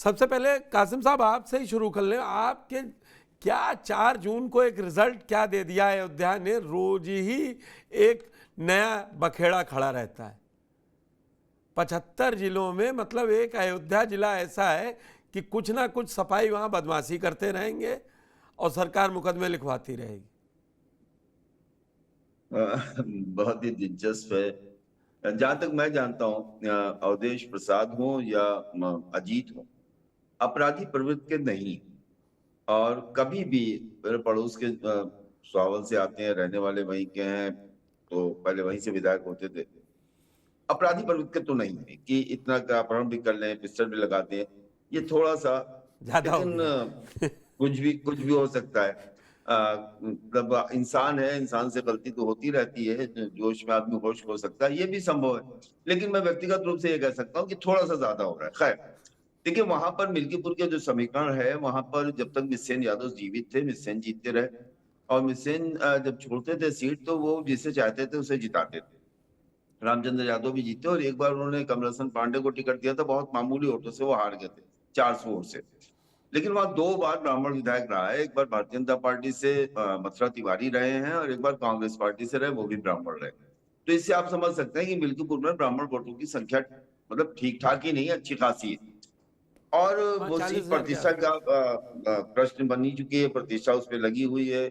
सबसे पहले कासिम साहब आपसे ही शुरू कर लें, आपके क्या 4 जून को एक रिजल्ट क्या दे दिया है अयोध्या ने? रोज ही एक नया बखेड़ा खड़ा रहता है 75 जिलों में। मतलब एक अयोध्या जिला ऐसा है कि कुछ ना कुछ सफाई वहां बदमाशी करते रहेंगे और सरकार मुकदमे लिखवाती रहेगी। बहुत ही दिलचस्प है। जहां तक मैं जानता हूँ, अवधेश प्रसाद हो या अजीत हो, अपराधी प्रवृत्ति के नहीं। और कभी भी मेरे पड़ोस के सुहावल से आते हैं, रहने वाले वहीं के हैं, तो पहले वहीं से विधायक होते थे। अपराधी प्रवृत्ति के तो नहीं है कि इतना का अपहरण भी कर लें, पिस्टल भी लगाते हैं, ये थोड़ा सा। ज्यादा हो लेकिन गया। कुछ भी हो सकता है। मतलब इंसान है, इंसान से गलती तो होती रहती है, जोश में आदमी होश खो सकता है, ये भी संभव है। लेकिन मैं व्यक्तिगत रूप से ये कह सकता हूँ कि थोड़ा सा ज्यादा हो रहा है। खैर, देखिए, वहां पर मिल्कीपुर के जो समीकरण है, वहां पर जब तक मिसेन यादव जीवित थे, मिसेन जीतते रहे। और मिसेन जब छोड़ते थे सीट, तो वो जिसे चाहते थे उसे जिताते थे। रामचंद्र यादव भी जीते, और एक बार उन्होंने कमलहसन पांडे को टिकट दिया था, बहुत मामूली वोटों से वो हार गए थे, 400 वोट से। लेकिन वहां 2 बार ब्राह्मण विधायक रहा है। एक बार भारतीय जनता पार्टी से मथुरा तिवारी रहे हैं, और एक बार कांग्रेस पार्टी से रहे, वो भी ब्राह्मण रहे। तो इससे आप समझ सकते हैं कि मिल्कीपुर में ब्राह्मण वोटों की संख्या मतलब ठीक ठाक ही नहीं, अच्छी खासी है। और हाँ, वो सीट 40,000 के प्रतिष्ठा आसपास। का प्रश्न बनी चुकी है, प्रतिष्ठा उस पर लगी हुई है।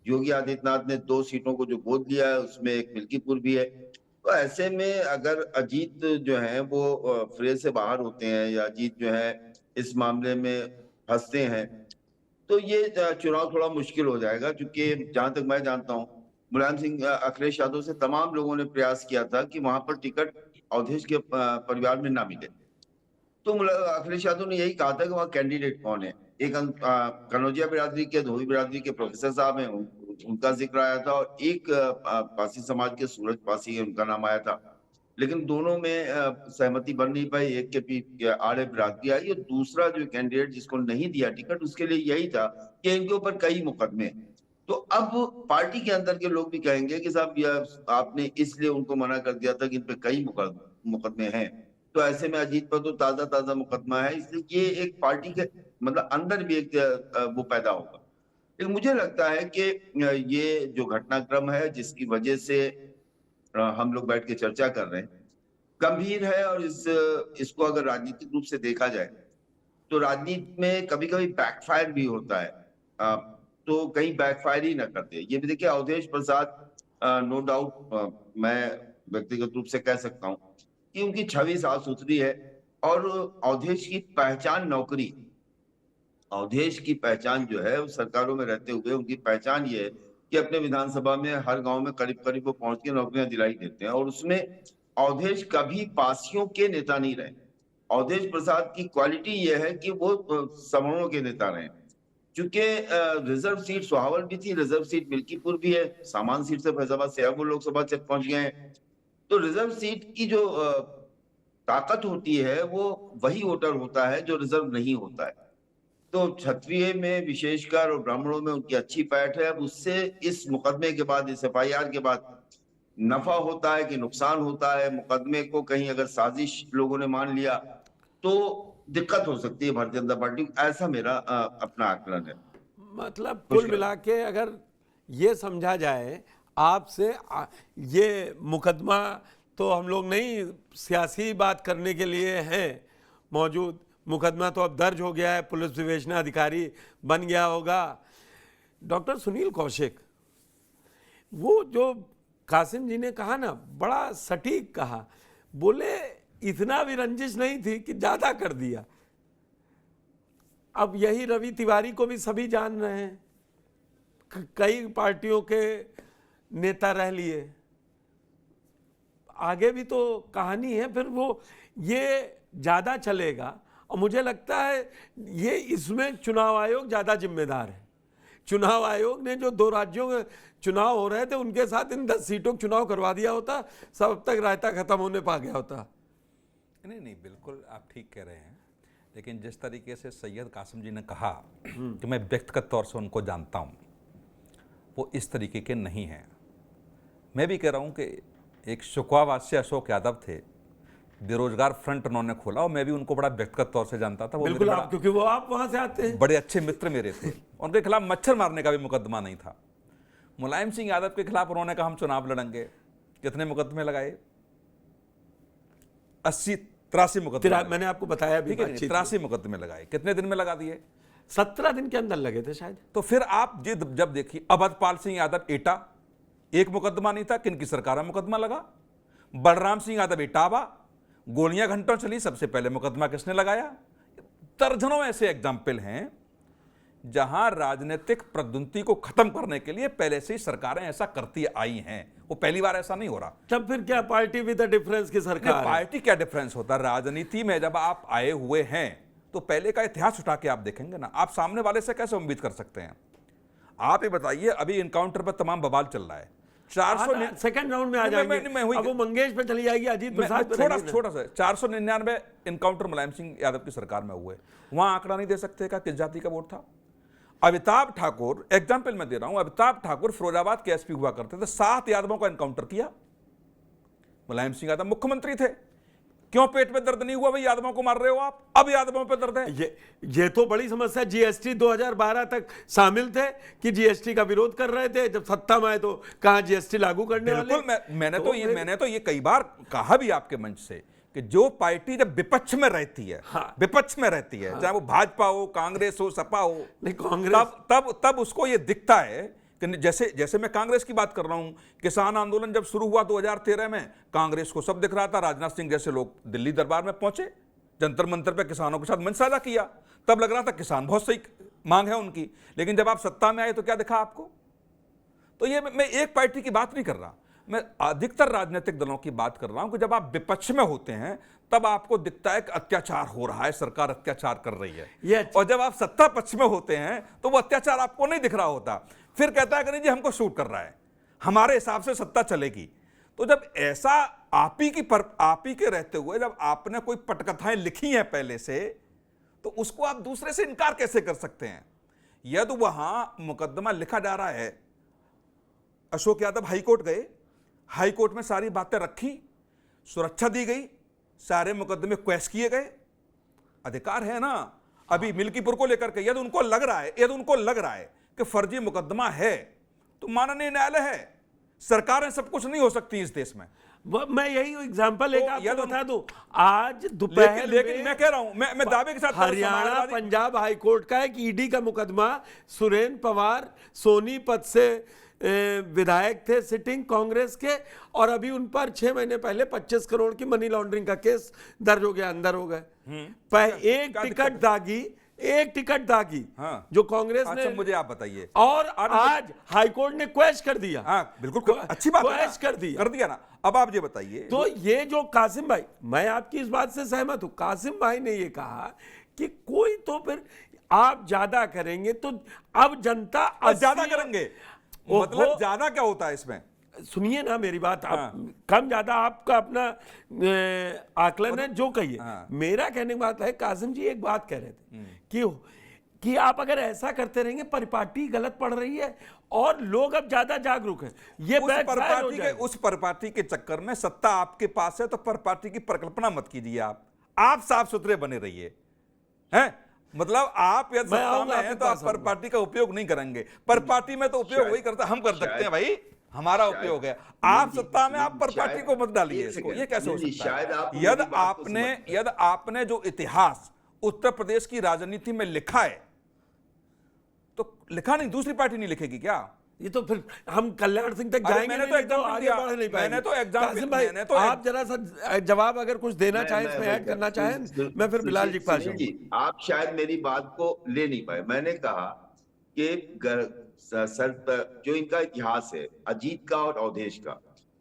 योगी आदित्यनाथ ने 2 सीटों को जो गोद लिया है, उसमें एक मिल्कीपुर भी है। तो ऐसे में अगर अजीत जो है वो फ्रेज से बाहर होते हैं, या अजीत जो है इस मामले में फंसते हैं, तो ये चुनाव थोड़ा मुश्किल हो जाएगा। क्योंकि जहां तक मैं जानता हूँ, मुलायम सिंह अखिलेश यादव से तमाम लोगों ने प्रयास किया था कि वहां पर टिकट अवधेश के परिवार में ना मिले। तो अखिलेश यादव ने यही कहा था कि वहाँ कैंडिडेट कौन है। एक कनौजिया बिरादरी के, धोबी बिरादरी के प्रोफेसर साहब हैं, उनका जिक्र आया था। और एक पासी समाज के सूरज पासी है, उनका नाम आया था। लेकिन दोनों में सहमति बन नहीं पाई। एक के पीछे आड़े बिरादरी आई, और दूसरा जो कैंडिडेट जिसको नहीं दिया टिकट, उसके लिए यही था कि इनके ऊपर कई मुकदमे हैं। तो अब पार्टी के अंदर के लोग भी कहेंगे कि साहब, यह आपने इसलिए उनको मना कर दिया था कि इन पे कई मुकदमे हैं। तो ऐसे में अजीत पर तो ताजा ताजा मुकदमा है, इसलिए ये एक पार्टी के मतलब अंदर भी एक वो पैदा होगा। लेकिन मुझे लगता है कि ये जो घटनाक्रम है, जिसकी वजह से हम लोग बैठ के चर्चा कर रहे हैं, गंभीर है। और इसको अगर राजनीतिक रूप से देखा जाए, तो राजनीति में कभी कभी बैकफायर भी होता है। अ, तो कहीं बैकफायर ही ना कर दे। ये भी देखिए, अवधेश प्रसाद नो डाउट मैं व्यक्तिगत रूप से कह सकता हूँ कि उनकी छवि साफ सुथरी है। और अवधेश की पहचान नौकरी, अवधेश की पहचान जो है, उस सरकारों में रहते हुए उनकी पहचान ये है कि अपने विधानसभा में हर गांव में करीब करीब वो पहुंच के नौकरियां दिलाई देते हैं। और उसमें अवधेश कभी पासियों के नेता नहीं रहे। अवधेश प्रसाद की क्वालिटी ये है कि वो सवर्णों के नेता रहे। क्योंकि रिजर्व सीट सुहावल भी थी, रिजर्व सीट मिल्कीपुर भी है, सामान्य सीट से फैजाबाद से अब वो लोकसभा तक पहुंच गए हैं। तो रिजर्व सीट की जो ताकत होती है, वो वही वोटर होता है जो रिजर्व नहीं होता है। तो क्षत्रिय में विशेषकर और ब्राह्मणों में उनकी अच्छी पैठ है। अब उससे इस मुकदमे के बाद, इस एफआईआर के बाद नफा होता है कि नुकसान होता है? मुकदमे को कहीं अगर साजिश लोगों ने मान लिया, तो दिक्कत हो सकती है भारतीय जनता पार्टी को। ऐसा मेरा अपना आकलन है। मतलब कुल मुश्किल। मिला के अगर ये समझा जाए आपसे, ये मुकदमा तो हम लोग नहीं सियासी बात करने के लिए हैं मौजूद। मुकदमा तो अब दर्ज हो गया है, पुलिस विवेचना अधिकारी बन गया होगा। डॉक्टर सुनील कौशिक, वो जो कासिम जी ने कहा ना, बड़ा सटीक कहा। बोले इतना भी रंजिश नहीं थी कि ज्यादा कर दिया। अब यही रवि तिवारी को भी सभी जान रहे हैं, कई पार्टियों के नेता रह लिए, आगे भी तो कहानी है। फिर वो ये ज्यादा चलेगा, और मुझे लगता है ये इसमें चुनाव आयोग ज्यादा जिम्मेदार है। चुनाव आयोग ने जो 2 राज्यों में चुनाव हो रहे थे, उनके साथ इन 10 सीटों का चुनाव करवा दिया होता, सब अब तक रायता खत्म होने पा गया होता। नहीं नहीं, बिल्कुल आप ठीक कह रहे हैं। लेकिन जिस तरीके से सैयद कासिम जी ने कहा कि मैं व्यक्तिगत तौर से उनको जानता हूँ, वो इस तरीके के नहीं हैं। मैं भी कह रहा हूँ कि एक शुक्वावास्य अशोक यादव थे, बेरोजगार फ्रंट उन्होंने खोला और मैं भी उनको बड़ा व्यक्तिगत तौर से जानता था। वो बिल्कुल, मेरे आप क्योंकि वो आप वहां से आते हैं। बड़े अच्छे मित्र मेरे थे। उनके खिलाफ मच्छर मारने का भी मुकदमा नहीं था। मुलायम सिंह यादव के खिलाफ उन्होंने कहा हम चुनाव लड़ेंगे। कितने मुकदमे लगाए? 83 मुकदमे। मैंने आपको बताया भी, 83 मुकदमे लगाए। कितने दिन में लगा दिए? 17 दिन के अंदर लगे थे शायद। तो फिर आप जब देखिए, अवधपाल सिंह यादव एटा, एक मुकदमा नहीं था, किनकी सरकार में मुकदमा लगा। बलराम सिंह यादव इटावा, गोलियां घंटों चली, सबसे पहले मुकदमा किसने लगाया? दर्जनों ऐसे एग्जाम्पल हैं जहां राजनीतिक प्रद्युति को खत्म करने के लिए पहले से ही सरकारें ऐसा करती आई हैं। वो पहली बार ऐसा नहीं हो रहा। तब फिर क्या पार्टी विद द डिफरेंस की सरकार है? पार्टी क्या डिफरेंस होता है राजनीति में? जब आप आए हुए हैं तो पहले का इतिहास उठा के आप देखेंगे ना। आप सामने वाले से कैसे उम्मीद कर सकते हैं? आप ये बताइए, अभी इनकाउंटर पर तमाम बवाल चल रहा है। 400 सेकंड राउंड में आ जाएंगे। अब वो मंगेश पे चली जाएगी, अजीत प्रसाद पे छोटा सा 499 इनकाउंटर मुलायम सिंह यादव की सरकार में हुए। वहां आंकड़ा नहीं दे सकते का किस जाति का वोट था? अमिताभ ठाकुर, एग्जाम्पल मैं दे रहा हूं, अमिताभ ठाकुर फिरोजाबाद के एसपी हुआ करते थे, 7 यादवों का एनकाउंटर किया। मुलायम सिंह यादव मुख्यमंत्री थे। क्यों पेट में दर्द नहीं हुआ भाई? यादवों को मार रहे हो आप, अब यादवों पे दर्द है। ये तो बड़ी समस्या। जीएसटी 2012 तक शामिल थे कि जीएसटी का विरोध कर रहे थे, जब सत्ता में आए तो कहां जीएसटी लागू करने वाले। बिल्कुल, मैंने तो ये कई बार कहा भी आपके मंच से कि जो पार्टी जब विपक्ष में रहती है, विपक्ष में रहती है, चाहे वो भाजपा हो, कांग्रेस हो, सपा हो, नहीं कांग्रेस, तब उसको ये दिखता है कि जैसे मैं कांग्रेस की बात कर रहा हूं। किसान आंदोलन जब शुरू हुआ 2013 में, कांग्रेस को सब दिख रहा था। राजनाथ सिंह जैसे लोग दिल्ली दरबार में पहुंचे, जंतर मंतर पे किसानों के साथ मंच साझा किया, तब लग रहा था किसान बहुत सही मांग है उनकी। लेकिन जब आप सत्ता में आए तो क्या दिखा आपको? तो ये मैं एक पार्टी की बात नहीं कर रहा, मैं अधिकतर राजनीतिक दलों की बात कर रहा हूं कि जब आप विपक्ष में होते हैं तब आपको दिखता है कि अत्याचार हो रहा है, सरकार अत्याचार कर रही है। और जब आप सत्ता पक्ष में होते हैं तो वो अत्याचार आपको नहीं दिख रहा होता। फिर कहता है कि नहीं जी हमको शूट कर रहा है, हमारे हिसाब से सत्ता चलेगी। तो जब ऐसा आप ही के रहते हुए जब आपने कोई पटकथाएं लिखी हैं पहले से, तो उसको आप दूसरे से इनकार कैसे कर सकते हैं? यदि वहां मुकदमा लिखा जा रहा है, अशोक यादव हाईकोर्ट गए, हाईकोर्ट में सारी बातें रखी, सुरक्षा दी गई, सारे मुकदमे क्वैश किए गए, अधिकार है ना। अभी मिल्कीपुर को लेकर के यदि उनको लग रहा है कि फर्जी मुकदमा है तो माननीय न्यायालय है। सरकारें सब कुछ नहीं हो सकती इस देश में। मैं यही एग्जांपल एक आपको बता दूं। आज दोपहर लेकिन मैं कह रहा हूं, मैं दावे के साथ हरियाणा पंजाब हाईकोर्ट का एक ईडी का मुकदमा, सुरेंद्र पवार सोनीपत से विधायक थे सिटिंग कांग्रेस के, और अभी उन पर 6 महीने पहले 25 करोड़ की मनी लॉन्ड्रिंग का केस दर्ज हो गया, अंदर हो गए। एक टिकट दागी हाँ। जो कांग्रेस ने। मुझे आप बताइए। और आज हाईकोर्ट ने क्वेश कर दिया। हाँ बिल्कुल, अच्छी बात है, क्वेश कर दिया ना। अब आप ये बताइए, तो ये जो कासिम भाई, मैं आपकी इस बात से सहमत हूं। कासिम भाई ने ये कहा कि कोई तो फिर आप ज्यादा करेंगे तो अब जनता ज्यादा करेंगे, मतलब ज्यादा क्या होता है इसमें? सुनिए ना मेरी बात। आप कम ज्यादा आपका अपना आकलन है, जो कहिए। मेरा कहने की बात है, कासिम जी एक बात कह रहे थे कि आप अगर ऐसा करते रहेंगे परिपाटी गलत पड़ रही है और लोग अब ज्यादा जागरूक हैं। ये उस परिपाटी के चक्कर में सत्ता आपके पास है तो परिपाटी की परिकल्पना मत कीजिए। आप साफ सुथरे बने रहिए, हैं? मतलब आप यदि सत्ता में हैं तो आप परिपाटी का उपयोग नहीं करेंगे। परिपाटी में तो उपयोग वही करता, हम कर सकते हैं भाई, हमारा उपयोग है। आप सत्ता में आप परिपाटी को मत डालिए इसको, ये कैसे हो सकता है? यदि आपने जो इतिहास उत्तर प्रदेश की राजनीति में लिखा है, तो लिखा नहीं, दूसरी पार्टी नहीं लिखेगी क्या? ये तो फिर हम कल्याण सिंह तक जाएंगे। मैंने तो एग्जाम आगे बढ़ नहीं पाएंगे। मैंने तो एग्जाम, आप जरा सा जवाब अगर कुछ देना चाहें, इसमें ऐड करना चाहें, मैं फिर बिलाल जी के पास जाऊंगा। आप शायद मेरी बात को ले नहीं पाए। मैंने कहा कि सर जो इनका इतिहास है अजीत का और अवधेश का,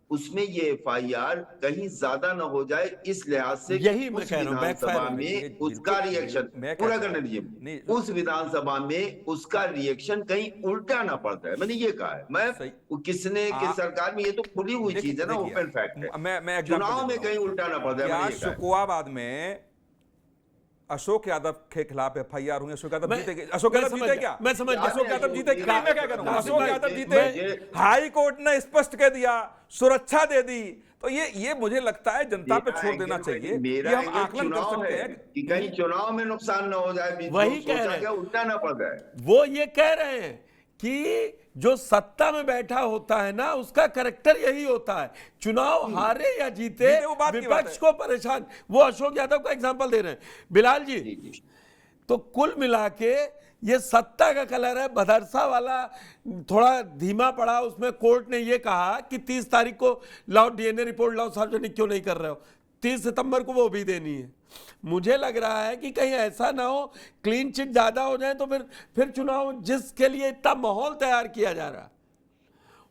उसमें ये एफआईआर कहीं ज्यादा न हो जाए, इस लिहाज से यही मैं कह रहा हूं। विधानसभा में उसका रिएक्शन पूरा करने दीजिए, उस विधानसभा में उसका रिएक्शन कहीं उल्टा ना पड़ जाए। मैंने ये कहा है। मैं किसने कि सरकार में ये तो खुली हुई चीज है ना, ओपन फैक्ट है। मैं चुनाव में कहीं उल्टा ना पड़ जाए। शुकुआबाद में अशोक यादव के खिलाफ एफआईआर हुई, अशोक यादव मैं- जीते, अशोक मैं यादव समझ जीते गया, क्या? मैं समझ गया। अशोक यादव जीते कि नहीं, मैं क्या करूंगा? कासिम अशोक भाई, यादव जीते, मैं- हाई कोर्ट ने स्पष्ट कह दिया, सुरक्षा दे दी, तो ये मुझे लगता है जनता पे मेरा छोड़ देना एंगल- चाहिए कि मेरा हम एंगल आकलन कर चुनाव सकते है हैं कि कहीं चुनाव में नुकसान ना हो जाए, बीच में वही कह सोचा रहे क्या हैं। उल्टा ना पड़ जाए। वो ये कह रहे हैं कि जो सत्ता में बैठा होता है ना, उसका करैक्टर यही होता है, चुनाव हारे या जीते जीते वो बात की बात विपक्ष है। को परेशान। वो अशोक यादव का एग्जांपल दे रहे हैं। बिलाल जी, जी, जी। तो कुल मिला के ये सत्ता का कलर है। भदरसा वाला थोड़ा धीमा पड़ा, उसमें कोर्ट ने ये कहा कि 30 तारीख को लाओ, डीएनए रिपोर्ट लाओ, सार्वजनिक क्यों नहीं कर रहे हो, 30 सितंबर को वो भी देनी है। मुझे लग रहा है कि कहीं ऐसा ना हो क्लीन चिट ज्यादा हो जाए तो फिर चुनाव जिसके लिए इतना माहौल तैयार किया जा रहा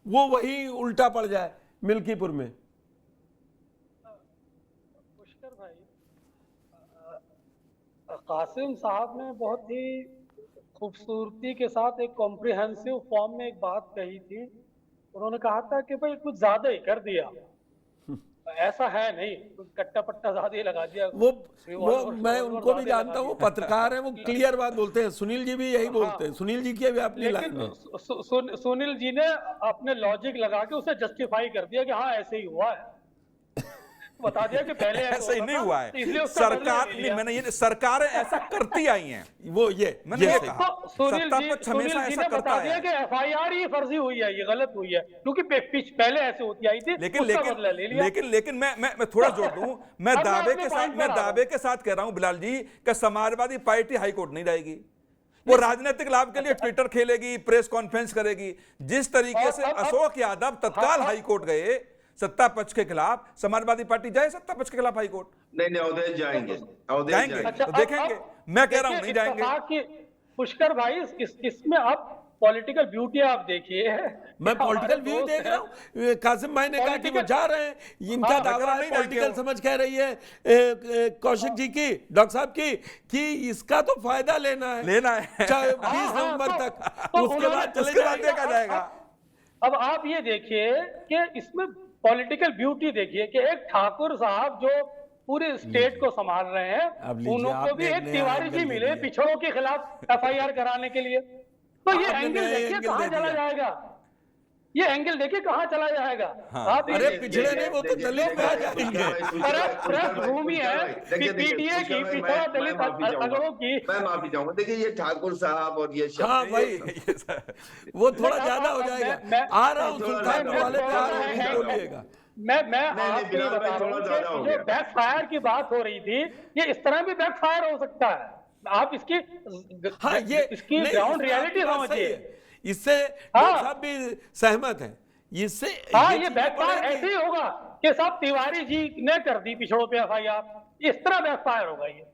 वो वही उल्टा पड़ जाए मिल्कीपुर में। पुष्कर भाई, कासिम साहब ने बहुत ही खूबसूरती के साथ एक कॉम्प्रिहेंसिव फॉर्म में एक बात कही थी। उन्होंने कहा था कि भाई कुछ ज्यादा ही कर दिया, ऐसा है नहीं, कुछ कट्टा पट्टा ज्यादा ही लगा दिया। वो रिवॉल्वर- मैं रिवॉल्वर उनको भी ज्यादा जानता लगा हूँ, दिया। पत्रकार हैं, वो क्लियर बात बोलते हैं। सुनील जी भी यही बोलते हैं, सुनील जी की भी अपनी लाइन लेकिन है। सुनील जी ने अपने लॉजिक लगा के उसे जस्टिफाई कर दिया कि हाँ ऐसे ही हुआ है, बता दिया कि पहले ऐसा ही होता नहीं था, हुआ है। तो इसलिए उसका बदला सरकार ले नहीं, लिया। मैंने ये सरकारें ऐसा करती आई हैं, वो मैंने ये सही। कहा। तो सुनील सत्ता जी पक्ष हमेशा ने ऐसा करता बता दिया है। कि एफआईआर ही फर्जी हुई है, ये गलत हुई है, क्योंकि पहले ऐसे होती आई थी, लेकिन उसका बदला ले लिया। लेकिन मैं थोड़ा जोड़ दूं, मैं अब मैं दावे अपने के साथ पॉइंट मैं पर आ रहा दावे के साथ कह रहा हूं बिलाल जी कि समाजवादी पार्टी हाई कोर्ट नहीं जाएगी। वो राजनीतिक लाभ के लिए ट्विटर खेलेगी, प्रेस कॉन्फ्रेंस करेगी। जिस तरीके से अब- अशोक यादव तत्काल हाँ। हाई कोर्ट गए सत्ता पक्ष के खिलाफ, समाजवादी पार्टी जाए सत्ता पक्ष के खिलाफ हाई कोर्ट? नहीं, अवधेश जाएंगे, अवधेश जाएंगे। जाएंगे। तो देखेंगे। मैं कह रहा हूं देखिए, नहीं जाएंगे। इत्तेफाक की पुष्कर भाई, इसमें आप पॉलिटिकल ब्यूटी आप देखिए। मैं पॉलिटिकल व्यू देख रहा हूँ। कासिम भाई ने कहा कि वो जा रहे हैं, इनका हाँ, दावा है, नहीं पॉलिटिकल जाएंगे। समझ कह रही है कौशिक जी की, डॉक्टर साहब की, कि इसका तो फायदा लेना है, लेना है। 20 नवंबर तक, तो उसके बाद चले उसके बाद जाएंगे। देखा जाएगा। अब आप ये देखिए कि इसमें पॉलिटिकल ब्यूटी देखिए कि एक ठाकुर साहब जो पूरे स्टेट को संभाल रहे अब हैं, लीजिए, उनको आपने भी एक एक नया तिवारी एंगल जी दे मिले दिया। पिछड़ों के खिलाफ एफआईआर कराने के लिए। तो ये आपने एंगल नया देखिए एंगल कहां दे चला दिया। जाएगा, ये एंगल देखिए कहां चला जाएगा। आप अरे ये- पिछड़े नहीं, वो तो दलित में आ जाएंगे। भूमि है पीटीए की, पिछड़ा दलित अगड़ों की। मैं माफी चाहूंगा। देखिए ये ठाकुर साहब और ये शब्द, हाँ भाई, वो थोड़ा मैं- ज्यादा हो मैं- जाएगा। मैं- आ रहा हूँ थोड़ा सुल्तानपुर ज्यादा वाले पे आ रहा हूँ, है- फिर बोलिएगा। मैं नहीं, आपको बिलाल भाई, बता रहा थोड़ा हूं ज्यादा हो कि जो गया। बैकफायर की बात हो रही थी, ये इस तरह भी बैकफायर हो सकता है। आप इसकी हाँ, ये इसकी नहीं, ग्राउंड इसमें रियलिटी आपकी बात सही समझिए। है। इससे हाँ। डॉक्टर साहब भी सहमत हैं। इससे हाँ, ये चीजें बैकफायर बढ़ेंगी। ऐसे ही होगा कि साहब तिवारी जी ने कर दी पिछड़ों पे एफआईआर, इस तरह बैकफायर होगा ये।